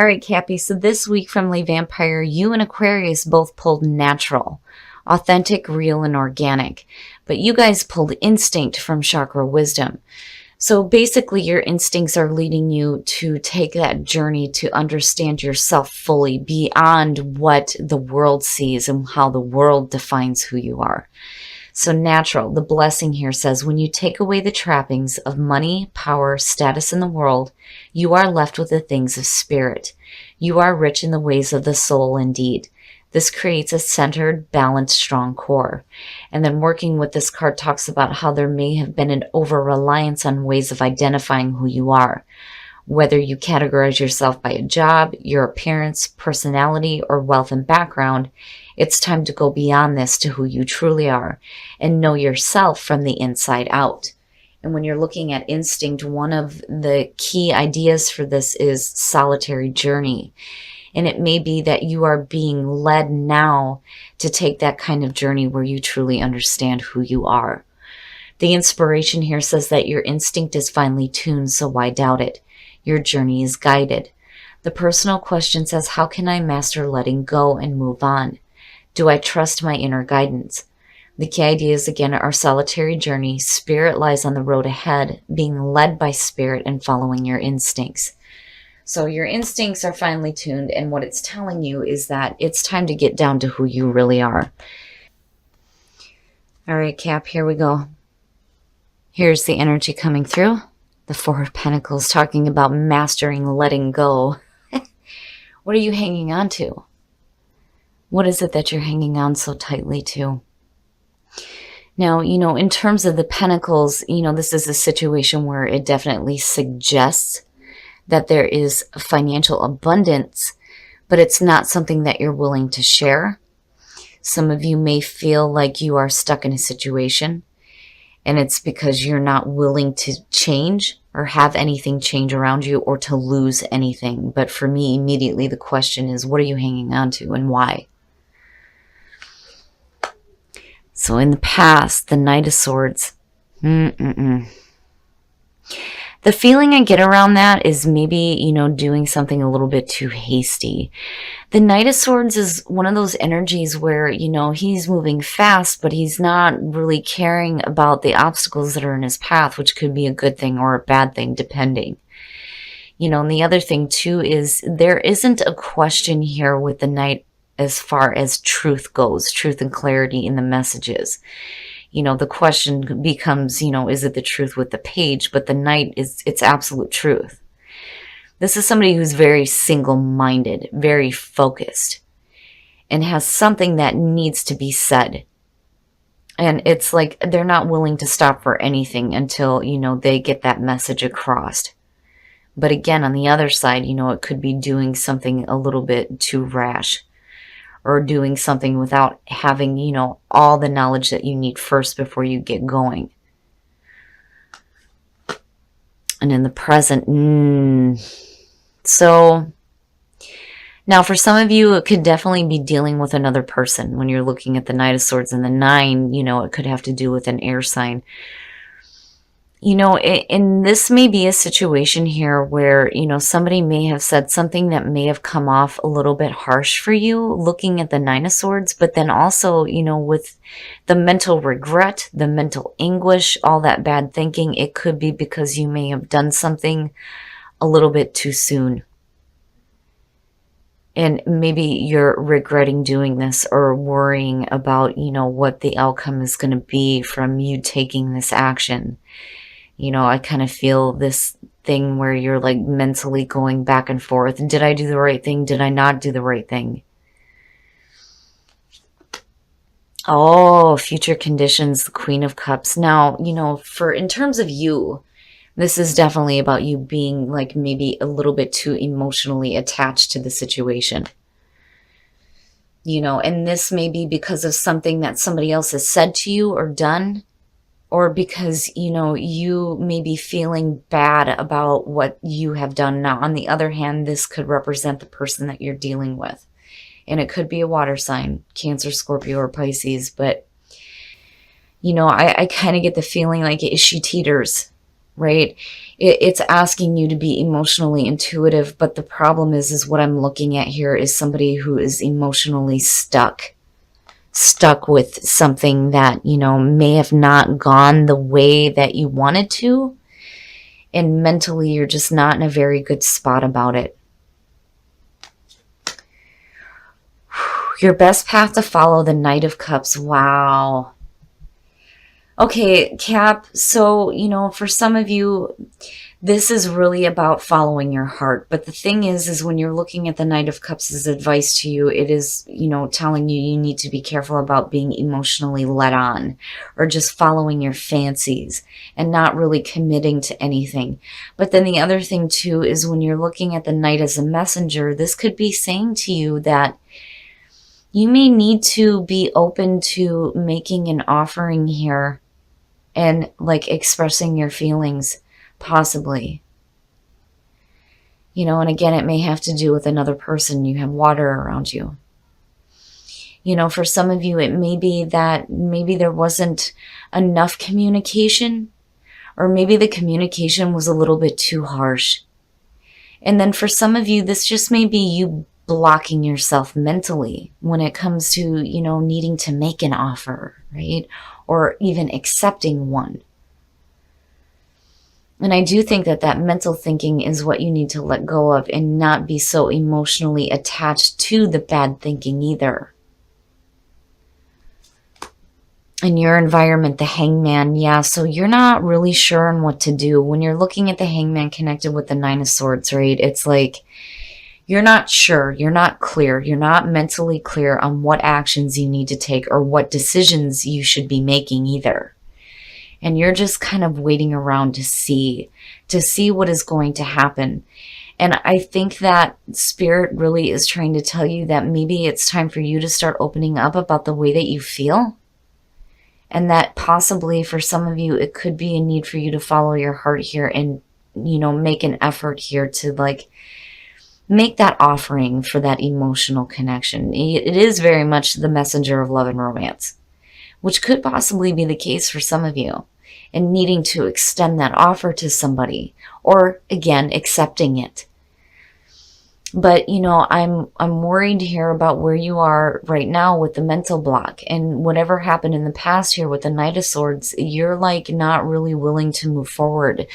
All right, Cappy. So this week from Le Vampire, you and Aquarius both pulled natural, authentic, real, and organic. But you guys pulled instinct from chakra wisdom. So basically, your instincts are leading you to take that journey to understand yourself fully beyond what the world sees and how the world defines who you are. So natural, the blessing here says, when you take away the trappings of money, power, status in the world, you are left with the things of spirit. You are rich in the ways of the soul indeed. This creates a centered, balanced, strong core. And then working with this card talks about how there may have been an over-reliance on ways of identifying who you are. Whether you categorize yourself by a job, your appearance, personality, or wealth and background, it's time to go beyond this to who you truly are and know yourself from the inside out. And when you're looking at instinct, one of the key ideas for this is solitary journey. And it may be that you are being led now to take that kind of journey where you truly understand who you are. The inspiration here says that your instinct is finely tuned, so why doubt it? Your journey is guided. The personal question says, how can I master letting go and move on? Do I trust my inner guidance? The key ideas again are solitary journey, spirit lies on the road ahead, being led by spirit and following your instincts. So your instincts are finely tuned, and what it's telling you is that it's time to get down to who you really are. All right, Cap, here we go. Here's the energy coming through. The Four of Pentacles talking about mastering letting go. What are you hanging on to? What is it that you're hanging on so tightly to? Now, in terms of the Pentacles, this is a situation where it definitely suggests that there is financial abundance, but it's not something that you're willing to share. Some of you may feel like you are stuck in a situation, and it's because you're not willing to change or have anything change around you or to lose anything. But for me, immediately the question is, what are you hanging on to and why? So in the past, the Knight of Swords, the feeling I get around that is maybe, doing something a little bit too hasty. The Knight of Swords is one of those energies where, he's moving fast, but he's not really caring about the obstacles that are in his path, which could be a good thing or a bad thing, depending. And the other thing too is there isn't a question here with the Knight as far as truth goes, truth and clarity in the messages. The question becomes, is it the truth with the page? But the Knight it's absolute truth. This is somebody who's very single-minded, very focused, and has something that needs to be said. And it's like they're not willing to stop for anything until, they get that message across. But again, on the other side, it could be doing something a little bit too rash, or doing something without having, all the knowledge that you need first before you get going. And in the present, So now for some of you, it could definitely be dealing with another person. When you're looking at the Knight of Swords and the 9, it could have to do with an air sign. And this may be a situation here where, somebody may have said something that may have come off a little bit harsh for you looking at the 9 of Swords, but then also, with the mental regret, the mental anguish, all that bad thinking, it could be because you may have done something a little bit too soon. And maybe you're regretting doing this or worrying about, what the outcome is going to be from you taking this action. I kind of feel this thing where you're like mentally going back and forth. Did I do the right thing? Did I not do the right thing? Oh, future conditions, the Queen of Cups. Now, in terms of you, this is definitely about you being like maybe a little bit too emotionally attached to the situation. And this may be because of something that somebody else has said to you or done. Or because, you may be feeling bad about what you have done. Now, on the other hand, this could represent the person that you're dealing with. And it could be a water sign, Cancer, Scorpio, or Pisces. But, I kind of get the feeling like she teeters right? It's asking you to be emotionally intuitive, but the problem is what I'm looking at here is somebody who is emotionally stuck with something that, you know, may have not gone the way that you wanted to, and mentally you're just not in a very good spot about it. Your best path to follow, the Knight of Cups. Wow. Okay, Cap, so, you know, for some of you, this is really about following your heart. But the thing is when you're looking at the Knight of Cups' advice to you, it is, you know, telling you you need to be careful about being emotionally led on or just following your fancies and not really committing to anything. But then the other thing too is when you're looking at the Knight as a messenger, this could be saying to you that you may need to be open to making an offering here and like expressing your feelings, possibly. You know, and again, it may have to do with another person. You have water around you. You know, for some of you, it may be that maybe there wasn't enough communication, or maybe the communication was a little bit too harsh. And then for some of you, this just may be you blocking yourself mentally when it comes to, you know, needing to make an offer, right? Or even accepting one. And I do think that that mental thinking is what you need to let go of and not be so emotionally attached to the bad thinking either. In your environment, the Hangman, yeah, so you're not really sure on what to do. When you're looking at the Hangman connected with the Nine of Swords, right, it's like you're not sure, you're not clear, you're not mentally clear on what actions you need to take or what decisions you should be making either. And you're just kind of waiting around to see what is going to happen. And I think that Spirit really is trying to tell you that maybe it's time for you to start opening up about the way that you feel. And that possibly for some of you, it could be a need for you to follow your heart here and, you know, make an effort here to like make that offering for that emotional connection. It is very much the messenger of love and romance, which could possibly be the case for some of you, and needing to extend that offer to somebody, or again, accepting it. But, you know, I'm worried here about where you are right now with the mental block, and whatever happened in the past here with the Knight of Swords, you're like not really willing to move forward.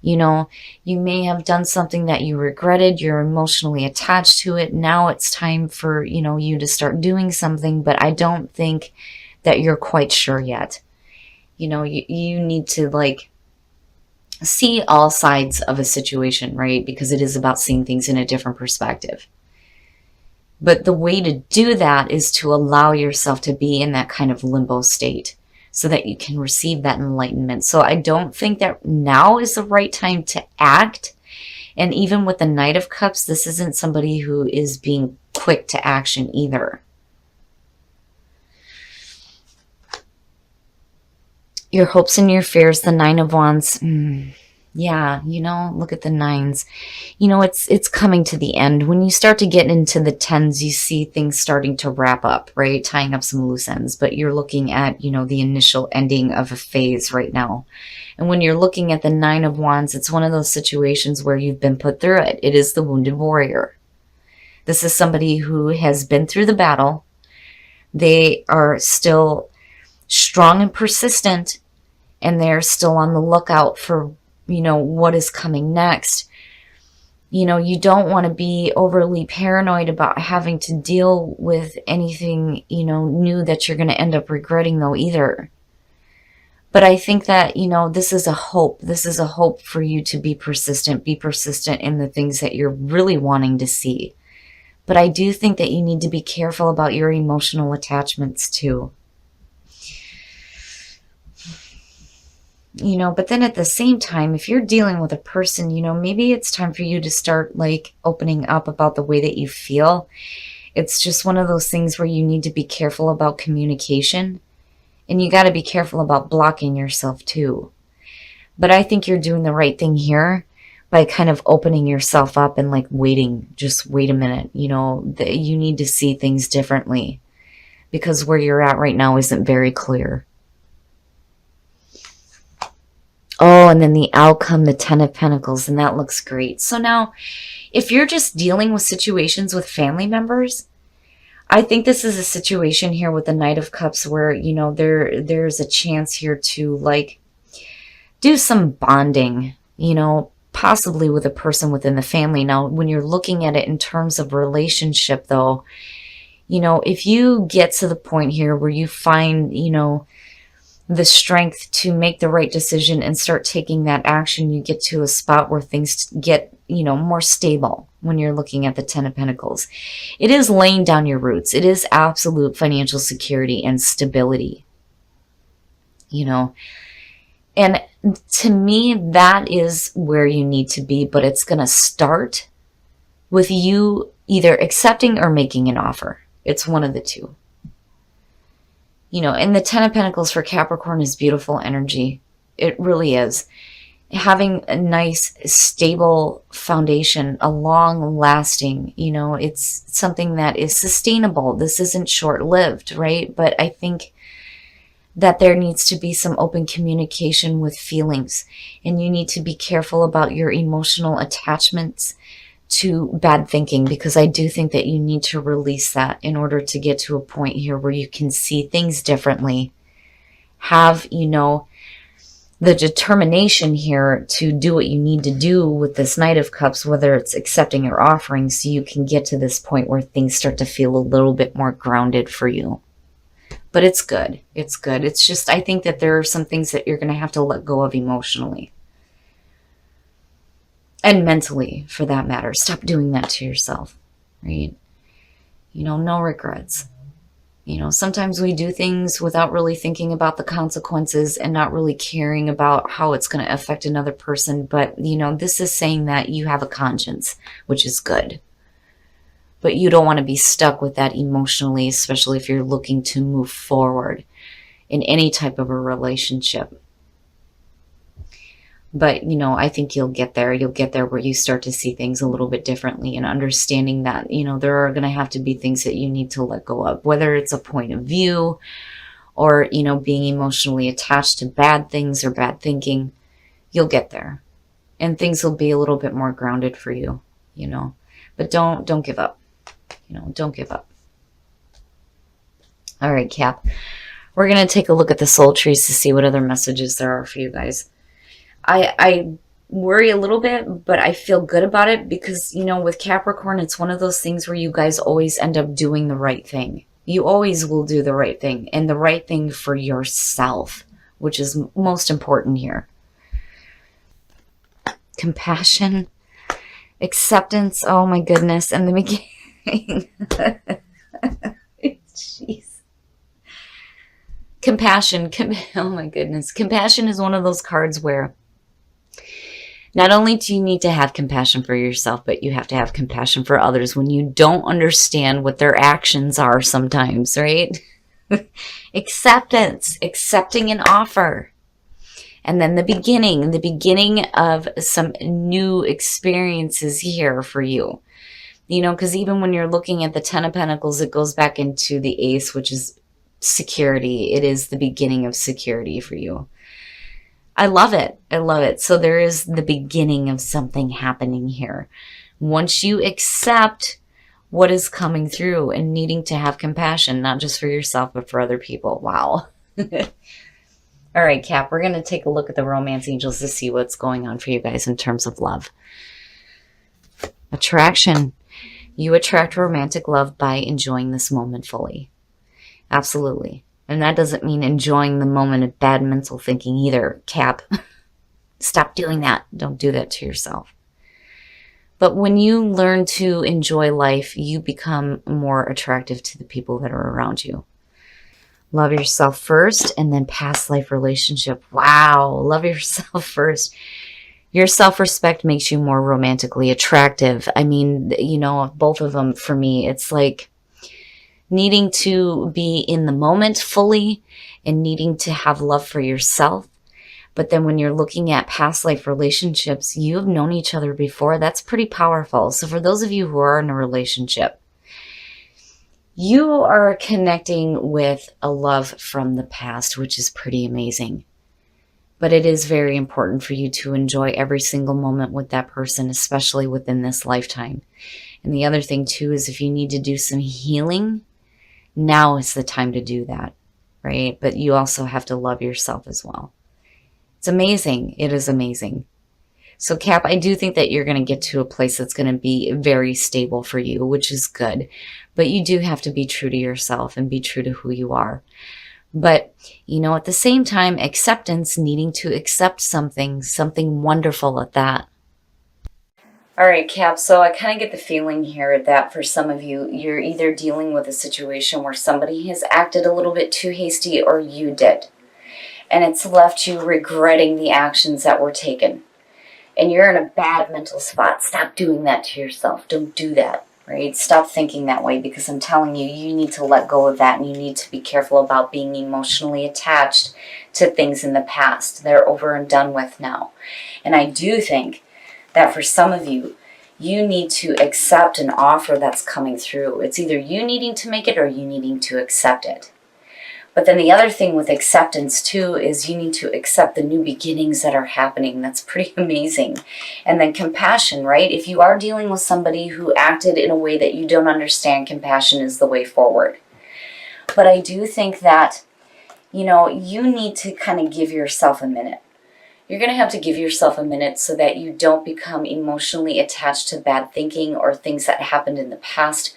You know, you may have done something that you regretted. You're emotionally attached to it. Now it's time for, you know, you to start doing something, but I don't think that you're quite sure yet. You know, you need to like see all sides of a situation, right? Because it is about seeing things in a different perspective. But the way to do that is to allow yourself to be in that kind of limbo state so that you can receive that enlightenment. So I don't think that now is the right time to act. And even with the Knight of Cups, this isn't somebody who is being quick to action either. Your hopes and your fears, the Nine of Wands. Yeah, you know, look at the nines. You know, it's coming to the end. When you start to get into the tens, you see things starting to wrap up, right? Tying up some loose ends. But you're looking at, you know, the initial ending of a phase right now. And when you're looking at the Nine of Wands, it's one of those situations where you've been put through it. It is the wounded warrior. This is somebody who has been through the battle. They are still strong and persistent, and they're still on the lookout for, you know, what is coming next. You know, you don't want to be overly paranoid about having to deal with anything, you know, new that you're going to end up regretting though either. But I think that, you know, this is a hope. This is a hope for you to be persistent in the things that you're really wanting to see. But I do think that you need to be careful about your emotional attachments too. You know, but then at the same time, if you're dealing with a person, you know, maybe it's time for you to start like opening up about the way that you feel. It's just one of those things where you need to be careful about communication, and you got to be careful about blocking yourself too. But I think you're doing the right thing here by kind of opening yourself up and like waiting, just wait a minute, you know, you need to see things differently because where you're at right now isn't very clear. Oh, and then the outcome, the Ten of Pentacles, and that looks great. So now, if you're just dealing with situations with family members, I think this is a situation here with the Knight of Cups where, you know, there's a chance here to like do some bonding, you know, possibly with a person within the family. Now, when you're looking at it in terms of relationship, though, you know, if you get to the point here where you find, you know, the strength to make the right decision and start taking that action, you get to a spot where things get, you know, more stable when you're looking at the Ten of Pentacles. It is laying down your roots. It is absolute financial security and stability, you know. And to me, that is where you need to be, but it's going to start with you either accepting or making an offer. It's one of the two. You know, and the Ten of Pentacles for Capricorn is beautiful energy. It really is. Having a nice, stable foundation, a long-lasting, you know, it's something that is sustainable. This isn't short-lived, right? But I think that there needs to be some open communication with feelings. And you need to be careful about your emotional attachments to bad thinking, because I do think that you need to release that in order to get to a point here where you can see things differently. Have, you know, the determination here to do what you need to do with this Knight of Cups, whether it's accepting or offering, so you can get to this point where things start to feel a little bit more grounded for you. But it's good. It's good. It's just, I think that there are some things that you're going to have to let go of emotionally. And mentally, for that matter. Stop doing that to yourself, right? You know, no regrets. You know, sometimes we do things without really thinking about the consequences and not really caring about how it's going to affect another person. But, you know, this is saying that you have a conscience, which is good. But you don't want to be stuck with that emotionally, especially if you're looking to move forward in any type of a relationship. But, you know, I think you'll get there. You'll get there where you start to see things a little bit differently and understanding that, you know, there are going to have to be things that you need to let go of, whether it's a point of view or, you know, being emotionally attached to bad things or bad thinking. You'll get there and things will be a little bit more grounded for you, you know, but don't give up, you know, don't give up. All right, Cap, we're going to take a look at the soul trees to see what other messages there are for you guys. I worry a little bit, but I feel good about it because, you know, with Capricorn, it's one of those things where you guys always end up doing the right thing. You always will do the right thing, and the right thing for yourself, which is most important here. Compassion, acceptance, oh my goodness, and the beginning. Jeez. Compassion, oh my goodness. Compassion is one of those cards where not only do you need to have compassion for yourself, but you have to have compassion for others when you don't understand what their actions are sometimes, right? Acceptance, accepting an offer. And then the beginning of some new experiences here for you. You know, because even when you're looking at the Ten of Pentacles, it goes back into the Ace, which is security. It is the beginning of security for you. I love it. I love it. So there is the beginning of something happening here. Once you accept what is coming through and needing to have compassion, not just for yourself, but for other people. Wow. All right, Cap, we're going to take a look at the romance angels to see what's going on for you guys in terms of love. Attraction. You attract romantic love by enjoying this moment fully. Absolutely. And that doesn't mean enjoying the moment of bad mental thinking either, Cap. Stop doing that. Don't do that to yourself. But when you learn to enjoy life, you become more attractive to the people that are around you. Love yourself first and then past life relationship. Wow. Love yourself first. Your self-respect makes you more romantically attractive. I mean, you know, both of them for me, it's like needing to be in the moment fully and needing to have love for yourself. But then when you're looking at past life relationships, you have known each other before. That's pretty powerful. So for those of you who are in a relationship, you are connecting with a love from the past, which is pretty amazing. But it is very important for you to enjoy every single moment with that person, especially within this lifetime. And the other thing too is if you need to do some healing, now is the time to do that, right? But you also have to love yourself as well. It's amazing. It is amazing. So Cap, I do think that you're going to get to a place that's going to be very stable for you, which is good. But you do have to be true to yourself and be true to who you are. But, at the same time, acceptance, needing to accept something wonderful at that. All right, Cap, so I kind of get the feeling here that for some of you, you're either dealing with a situation where somebody has acted a little bit too hasty or you did. And it's left you regretting the actions that were taken. And you're in a bad mental spot. Stop doing that to yourself. Don't do that, right? Stop thinking that way, because I'm telling you, you need to let go of that, and you need to be careful about being emotionally attached to things in the past. They're over and done with now. And I do think that for some of you, you need to accept an offer that's coming through. It's either you needing to make it or you needing to accept it. But then the other thing with acceptance too is you need to accept the new beginnings that are happening. That's pretty amazing. And then compassion, right? If you are dealing with somebody who acted in a way that you don't understand, compassion is the way forward. But I do think that, you need to kind of give yourself a minute. You're going to have to give yourself a minute so that you don't become emotionally attached to bad thinking or things that happened in the past.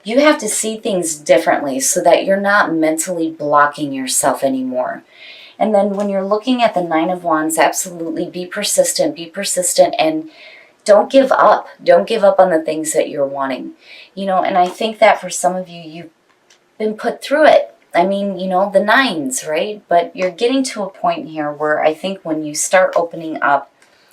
You have to see things differently so that you're not mentally blocking yourself anymore. And then when you're looking at the Nine of Wands, absolutely be persistent, and don't give up. Don't give up on the things that you're wanting. And I think that for some of you, you've been put through it. I mean, the nines, right? But you're getting to a point here where I think when you start opening up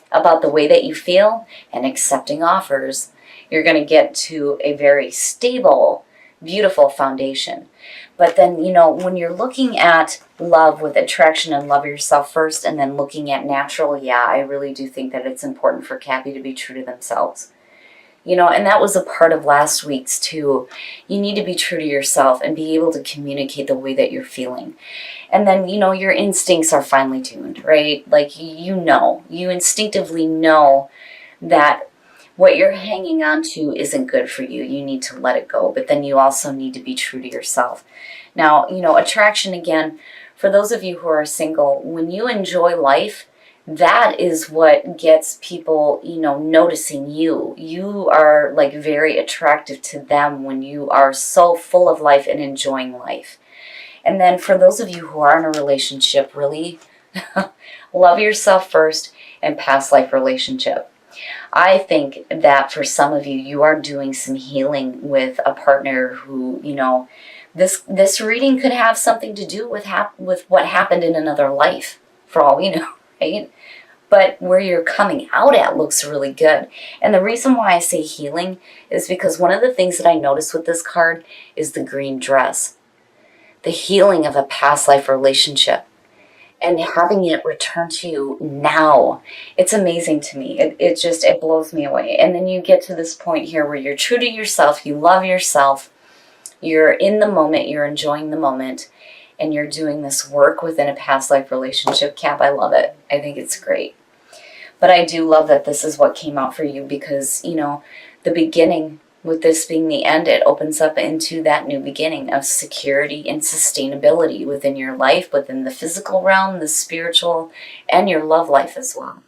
about the way that you feel and accepting offers, you're going to get to a very stable, beautiful foundation. But then, when you're looking at love with attraction and love yourself first, and then looking at natural, I really do think that it's important for Cappy to be true to themselves. And that was a part of last week's too. You need to be true to yourself and be able to communicate the way that you're feeling. And then, your instincts are finely tuned, right? Like, you instinctively know that what you're hanging on to isn't good for you. You need to let it go. But then you also need to be true to yourself. Now, attraction, again, for those of you who are single, when you enjoy life, that is what gets people, noticing you. You are like very attractive to them when you are so full of life and enjoying life. And then for those of you who are in a relationship, really love yourself first and past life relationship. I think that for some of you, you are doing some healing with a partner who, this reading could have something to do with what happened in another life, for all we know, right? But where you're coming out at looks really good. And the reason why I say healing is because one of the things that I noticed with this card is the green dress. The healing of a past life relationship. And having it return to you now. It's amazing to me. It blows me away. And then you get to this point here where you're true to yourself, you love yourself, you're in the moment, you're enjoying the moment, and you're doing this work within a past life relationship. Cap, I love it. I think it's great. But I do love that this is what came out for you because, the beginning, with this being the end, it opens up into that new beginning of security and sustainability within your life, within the physical realm, the spiritual, and your love life as well.